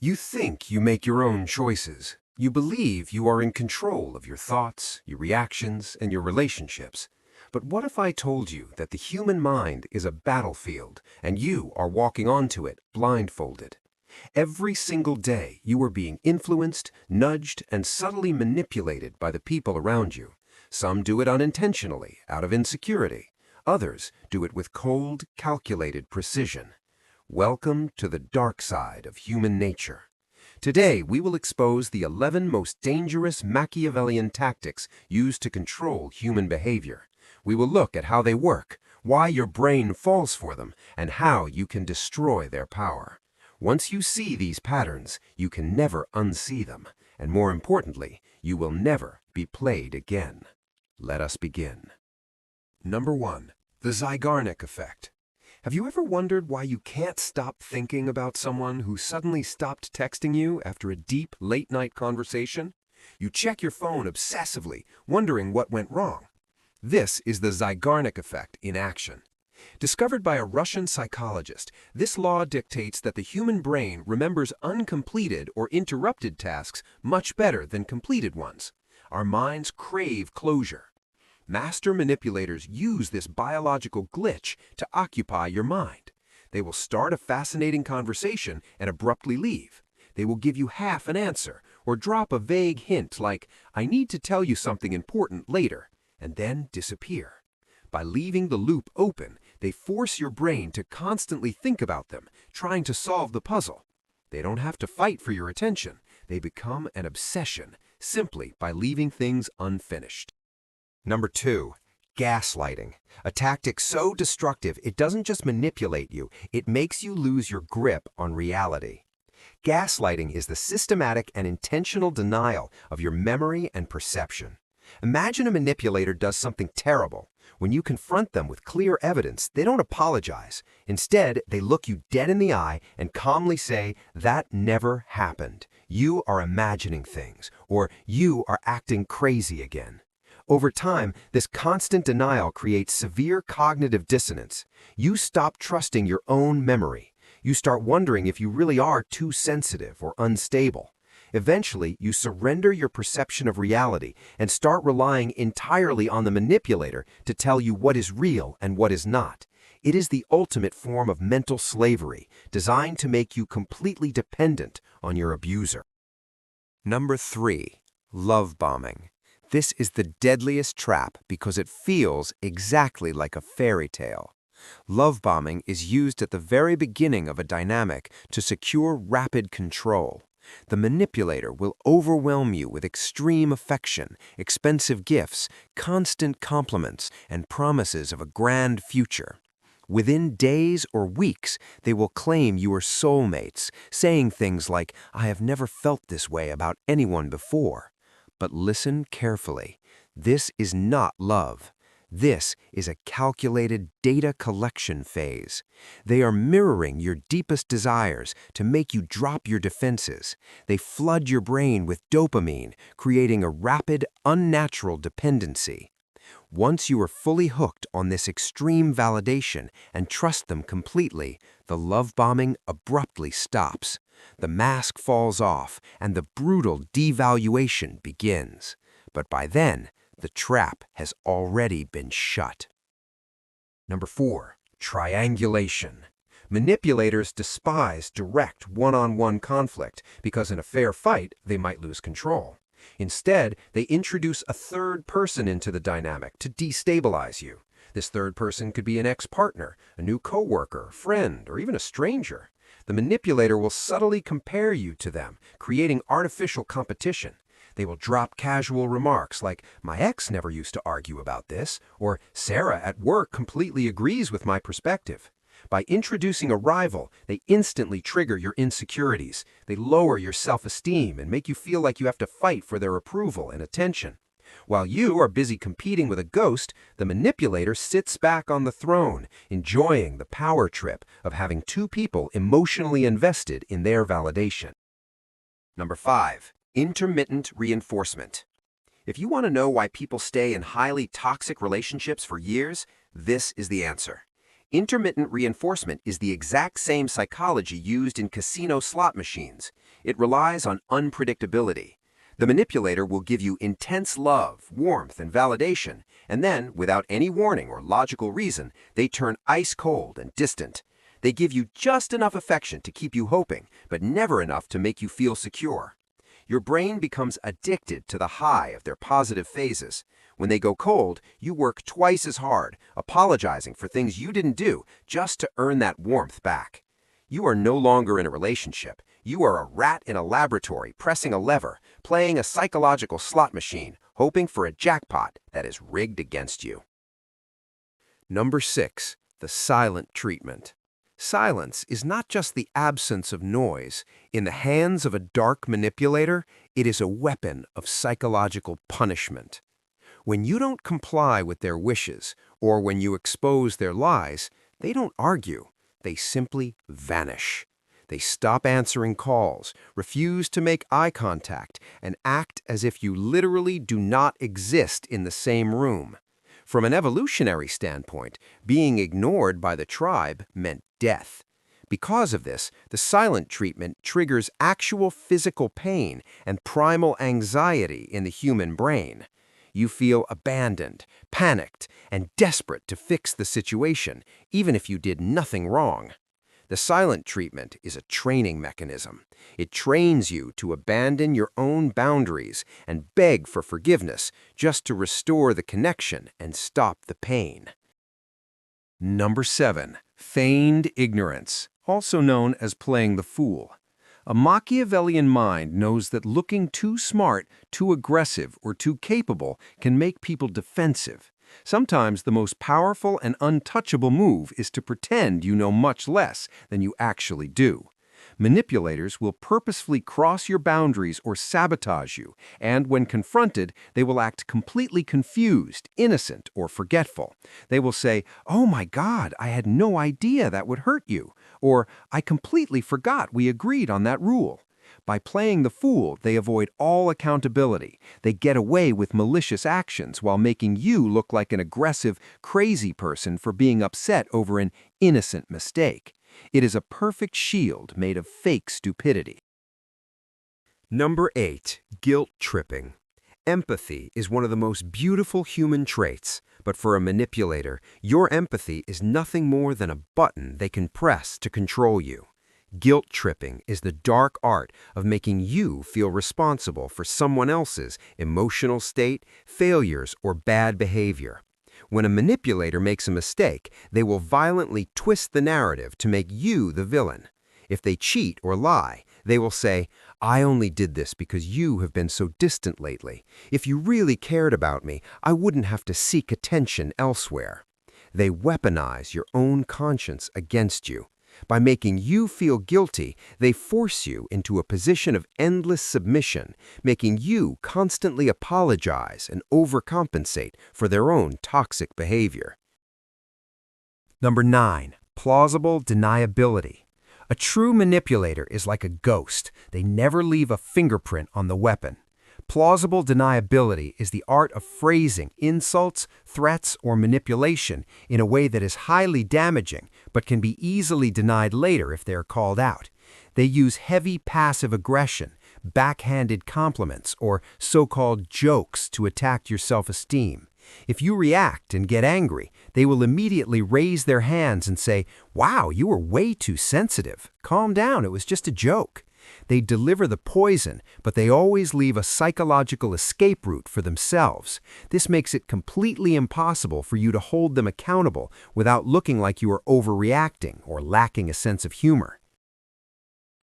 You think you make your own choices. You believe you are in control of your thoughts, your reactions, and your relationships. But what if I told you that the human mind is a battlefield and you are walking onto it blindfolded? Every single day you are being influenced, nudged, and subtly manipulated by the people around you. Some do it unintentionally, out of insecurity. Others do it with cold, calculated precision. Welcome to the dark side of human nature. Today, we will expose the 11 most dangerous Machiavellian tactics used to control human behavior. We will look at how they work, why your brain falls for them, and how you can destroy their power. Once you see these patterns, you can never unsee them, and more importantly, you will never be played again. Let us begin. Number 1. The Zeigarnik Effect. Have you ever wondered why you can't stop thinking about someone who suddenly stopped texting you after a deep, late-night conversation? You check your phone obsessively, wondering what went wrong. This is the Zeigarnik Effect in action. Discovered by a Russian psychologist, this law dictates that the human brain remembers uncompleted or interrupted tasks much better than completed ones. Our minds crave closure. Master manipulators use this biological glitch to occupy your mind. They will start a fascinating conversation and abruptly leave. They will give you half an answer or drop a vague hint like, "I need to tell you something important later," and then disappear. By leaving the loop open, they force your brain to constantly think about them, trying to solve the puzzle. They don't have to fight for your attention. They become an obsession simply by leaving things unfinished. Number 2. Gaslighting. A tactic so destructive it doesn't just manipulate you, it makes you lose your grip on reality. Gaslighting is the systematic and intentional denial of your memory and perception. Imagine a manipulator does something terrible. When you confront them with clear evidence, they don't apologize. Instead, they look you dead in the eye and calmly say, "That never happened. You are imagining things," or "You are acting crazy again." Over time, this constant denial creates severe cognitive dissonance. You stop trusting your own memory. You start wondering if you really are too sensitive or unstable. Eventually, you surrender your perception of reality and start relying entirely on the manipulator to tell you what is real and what is not. It is the ultimate form of mental slavery, designed to make you completely dependent on your abuser. Number 3. Love bombing. This is the deadliest trap because it feels exactly like a fairy tale. Love bombing is used at the very beginning of a dynamic to secure rapid control. The manipulator will overwhelm you with extreme affection, expensive gifts, constant compliments, and promises of a grand future. Within days or weeks, they will claim you are soulmates, saying things like, "I have never felt this way about anyone before." But listen carefully. This is not love. This is a calculated data collection phase. They are mirroring your deepest desires to make you drop your defenses. They flood your brain with dopamine, creating a rapid, unnatural dependency. Once you are fully hooked on this extreme validation and trust them completely, the love bombing abruptly stops. The mask falls off and the brutal devaluation begins. But by then, the trap has already been shut. Number 4. Triangulation. Manipulators despise direct one-on-one conflict because in a fair fight, they might lose control. Instead, they introduce a third person into the dynamic to destabilize you. This third person could be an ex-partner, a new coworker, friend, or even a stranger. The manipulator will subtly compare you to them, creating artificial competition. They will drop casual remarks like, "My ex never used to argue about this," or "Sarah at work completely agrees with my perspective." By introducing a rival, they instantly trigger your insecurities. They lower your self-esteem and make you feel like you have to fight for their approval and attention. While you are busy competing with a ghost, the manipulator sits back on the throne, enjoying the power trip of having two people emotionally invested in their validation. Number 5. Intermittent reinforcement. If you want to know why people stay in highly toxic relationships for years, this is the answer. Intermittent reinforcement is the exact same psychology used in casino slot machines. It relies on unpredictability. The manipulator will give you intense love, warmth, and validation, and then, without any warning or logical reason, they turn ice cold and distant. They give you just enough affection to keep you hoping, but never enough to make you feel secure. Your brain becomes addicted to the high of their positive phases. When they go cold, you work twice as hard, apologizing for things you didn't do just to earn that warmth back. You are no longer in a relationship. You are a rat in a laboratory pressing a lever, playing a psychological slot machine, hoping for a jackpot that is rigged against you. Number 6. The silent treatment. Silence is not just the absence of noise. In the hands of a dark manipulator, it is a weapon of psychological punishment. When you don't comply with their wishes, or when you expose their lies, they don't argue. They simply vanish. They stop answering calls, refuse to make eye contact, and act as if you literally do not exist in the same room. From an evolutionary standpoint, being ignored by the tribe meant death. Because of this, the silent treatment triggers actual physical pain and primal anxiety in the human brain. You feel abandoned, panicked, and desperate to fix the situation, even if you did nothing wrong. The silent treatment is a training mechanism. It trains you to abandon your own boundaries and beg for forgiveness just to restore the connection and stop the pain. Number 7. Feigned Ignorance, also known as playing the fool. A Machiavellian mind knows that looking too smart, too aggressive, or too capable can make people defensive. Sometimes the most powerful and untouchable move is to pretend you know much less than you actually do. Manipulators will purposefully cross your boundaries or sabotage you, and when confronted, they will act completely confused, innocent, or forgetful. They will say, "Oh my God, I had no idea that would hurt you," or "I completely forgot we agreed on that rule." By playing the fool, they avoid all accountability. They get away with malicious actions while making you look like an aggressive, crazy person for being upset over an innocent mistake. It is a perfect shield made of fake stupidity. Number 8. Guilt tripping. Empathy is one of the most beautiful human traits, but for a manipulator, your empathy is nothing more than a button they can press to control you. Guilt tripping is the dark art of making you feel responsible for someone else's emotional state, failures, or bad behavior. When a manipulator makes a mistake, they will violently twist the narrative to make you the villain. If they cheat or lie, they will say, "I only did this because you have been so distant lately. If you really cared about me, I wouldn't have to seek attention elsewhere." They weaponize your own conscience against you. By making you feel guilty, they force you into a position of endless submission, making you constantly apologize and overcompensate for their own toxic behavior. Number 9. Plausible Deniability. A true manipulator is like a ghost. They never leave a fingerprint on the weapon. Plausible deniability is the art of phrasing insults, threats, or manipulation in a way that is highly damaging but can be easily denied later if they are called out. They use heavy passive aggression, backhanded compliments, or so-called jokes to attack your self-esteem. If you react and get angry, they will immediately raise their hands and say, "Wow, you were way too sensitive. Calm down, it was just a joke." They deliver the poison, but they always leave a psychological escape route for themselves. This makes it completely impossible for you to hold them accountable without looking like you are overreacting or lacking a sense of humor.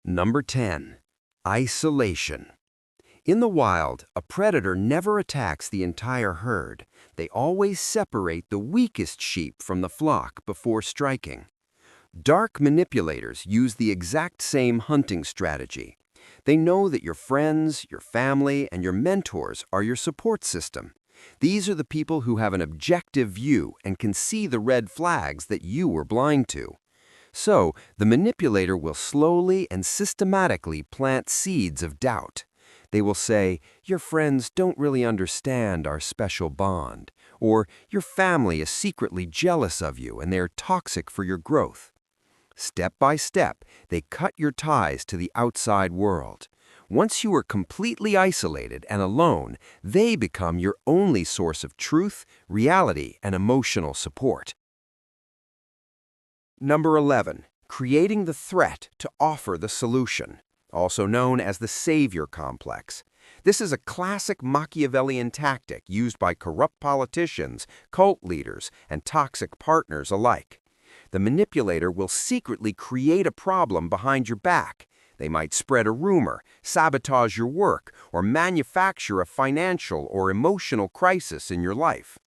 Number 10. Isolation. In the wild, a predator never attacks the entire herd. They always separate the weakest sheep from the flock before striking. Dark manipulators use the exact same hunting strategy. They know that your friends, your family, and your mentors are your support system. These are the people who have an objective view and can see the red flags that you were blind to. So, the manipulator will slowly and systematically plant seeds of doubt. They will say, "Your friends don't really understand our special bond," or "Your family is secretly jealous of you and they're toxic for your growth." Step by step, they cut your ties to the outside world. Once you are completely isolated and alone, they become your only source of truth, reality, and emotional support. Number 11. Creating the threat to offer the solution, also known as the savior complex. This is a classic Machiavellian tactic used by corrupt politicians, cult leaders, and toxic partners alike. The manipulator will secretly create a problem behind your back. They might spread a rumor, sabotage your work, or manufacture a financial or emotional crisis in your life.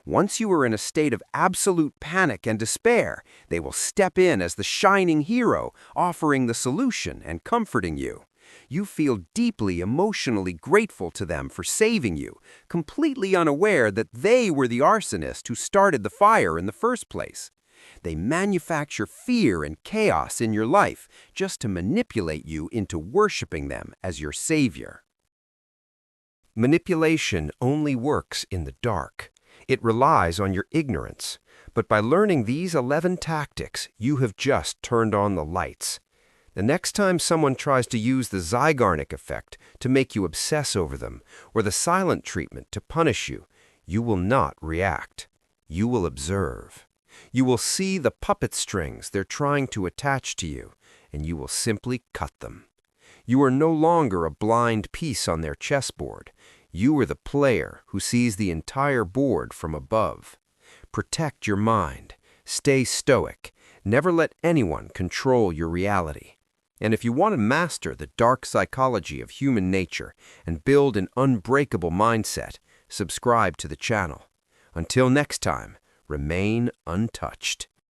Once you are in a state of absolute panic and despair, they will step in as the shining hero, offering the solution and comforting you. You feel deeply emotionally grateful to them for saving you, completely unaware that they were the arsonist who started the fire in the first place. They manufacture fear and chaos in your life just to manipulate you into worshiping them as your savior. Manipulation only works in the dark. It relies on your ignorance. But by learning these 11 tactics, you have just turned on the lights. The next time someone tries to use the Zeigarnik Effect to make you obsess over them, or the silent treatment to punish you, you will not react. You will observe. You will see the puppet strings they're trying to attach to you, and you will simply cut them. You are no longer a blind piece on their chessboard. You are the player who sees the entire board from above. Protect your mind. Stay stoic. Never let anyone control your reality. And if you want to master the dark psychology of human nature and build an unbreakable mindset, subscribe to the channel. Until next time, remain untouched.